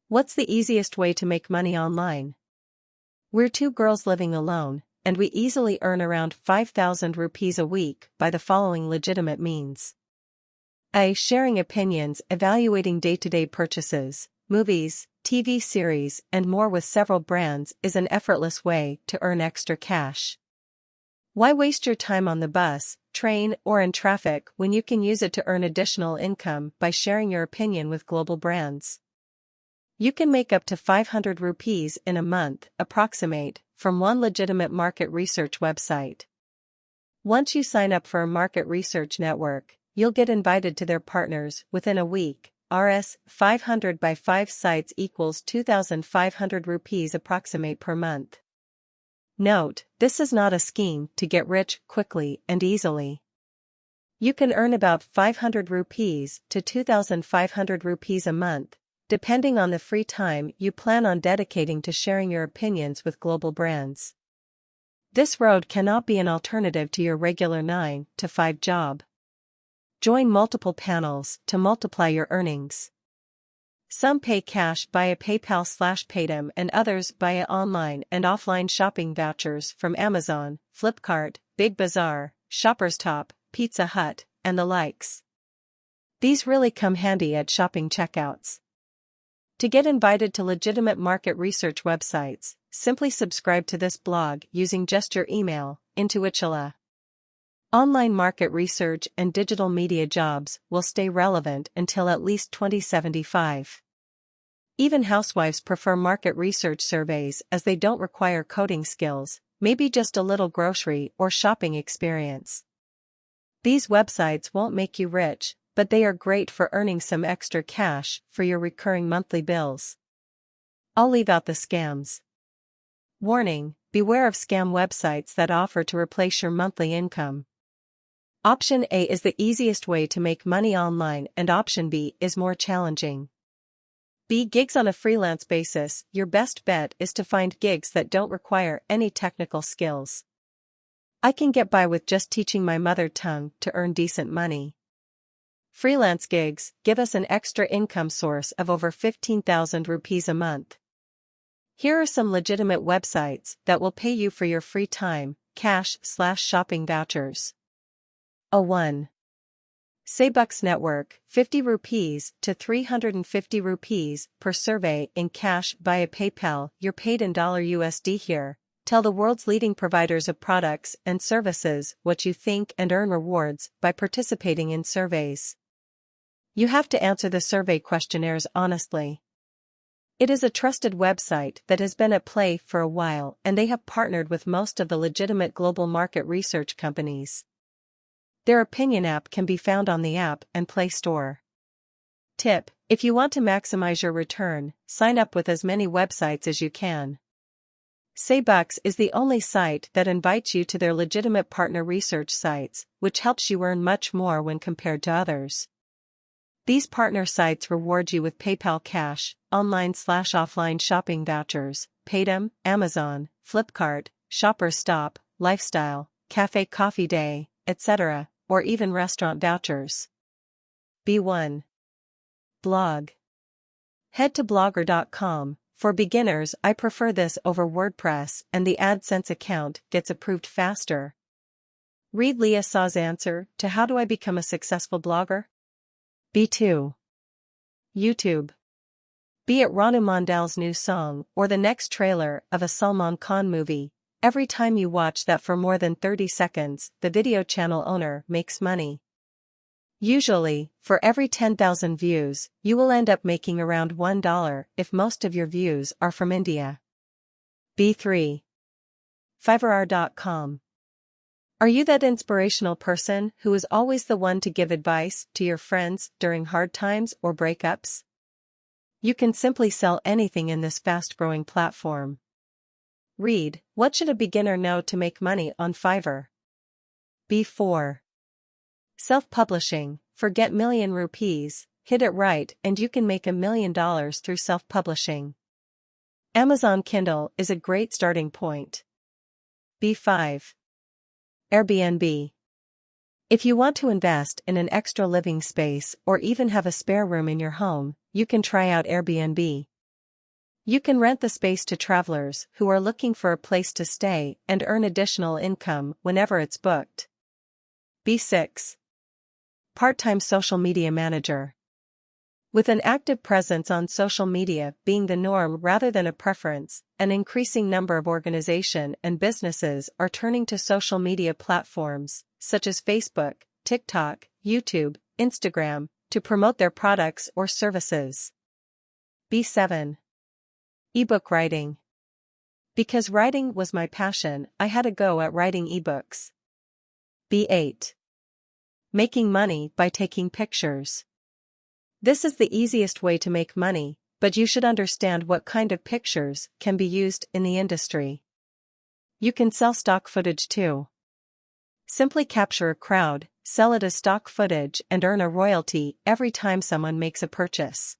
What's the easiest way to make money online? We're two girls living alone, and we easily earn around 5,000 rupees a week by the following legitimate means. A. Sharing opinions, evaluating day-to-day purchases, movies, TV series, and more with several brands is an effortless way to earn extra cash. Why waste your time on the bus, train, or in traffic when you can use it to earn additional income by sharing your opinion with global brands? You can make up to 500 rupees in a month, approximate, from one legitimate market research website. Once you sign up for a market research network, you'll get invited to their partners within a week. Rs. 500 by 5 sites equals 2,500 rupees approximate per month. Note, this is not a scheme to get rich quickly and easily. You can earn about 500 rupees to 2,500 rupees a month, depending on the free time you plan on dedicating to sharing your opinions with global brands. This road cannot be an alternative to your regular 9-to-5 job. Join multiple panels to multiply your earnings. Some pay cash via PayPal/Paytm and others via online and offline shopping vouchers from Amazon, Flipkart, Big Bazaar, Shoppers Stop, Pizza Hut, and the likes. These really come handy at shopping checkouts. To get invited to legitimate market research websites, simply subscribe to this blog using just your email, Intuichula. Online market research and digital media jobs will stay relevant until at least 2075. Even housewives prefer market research surveys as they don't require coding skills, maybe just a little grocery or shopping experience. These websites won't make you rich, but they are great for earning some extra cash for your recurring monthly bills. I'll leave out the scams. Warning: beware of scam websites that offer to replace your monthly income. Option A is the easiest way to make money online and option B is more challenging. B. Gigs on a freelance basis. Your best bet is to find gigs that don't require any technical skills. I can get by with just teaching my mother tongue to earn decent money. Freelance gigs give us an extra income source of over 15,000 rupees a month. Here are some legitimate websites that will pay you for your free time, cash/shopping vouchers. A1. Saybucks Network, 50 rupees to 350 rupees per survey in cash via PayPal. You're paid in $USD here. Tell the world's leading providers of products and services what you think and earn rewards by participating in surveys. You have to answer the survey questionnaires honestly. It is a trusted website that has been at play for a while and they have partnered with most of the legitimate global market research companies. Their opinion app can be found on the App and Play Store. Tip: if you want to maximize your return, sign up with as many websites as you can. Saybucks is the only site that invites you to their legitimate partner research sites, which helps you earn much more when compared to others. These partner sites reward you with PayPal cash, online/offline shopping vouchers, Paytm, Amazon, Flipkart, Shoppers Stop, Lifestyle, Cafe Coffee Day, etc., or even restaurant vouchers. B1. Blog. Head to blogger.com. For beginners, I prefer this over WordPress and the AdSense account gets approved faster. Read Leah Saw's answer to how do I become a successful blogger? B2. YouTube. Be it Ranu Mandal's new song or the next trailer of a Salman Khan movie, every time you watch that for more than 30 seconds, the video channel owner makes money. Usually, for every 10,000 views, you will end up making around $1 if most of your views are from India. B3. Fiverr.com. Are you that inspirational person who is always the one to give advice to your friends during hard times or breakups? You can simply sell anything in this fast-growing platform. Read, what should a beginner know to make money on Fiverr? B4. Self-publishing. Forget million rupees, hit it right and you can make $1 million through self-publishing. Amazon Kindle is a great starting point. B5. Airbnb. If you want to invest in an extra living space or even have a spare room in your home, you can try out Airbnb. You can rent the space to travelers who are looking for a place to stay and earn additional income whenever it's booked. B6. Part-time social media manager. With an active presence on social media being the norm rather than a preference, an increasing number of organizations and businesses are turning to social media platforms, such as Facebook, TikTok, YouTube, Instagram, to promote their products or services. B7. Ebook writing. Because writing was my passion, I had a go at writing ebooks. B8. Making money by taking pictures. This is the easiest way to make money, but you should understand what kind of pictures can be used in the industry. You can sell stock footage too. Simply capture a crowd, sell it as stock footage and earn a royalty every time someone makes a purchase.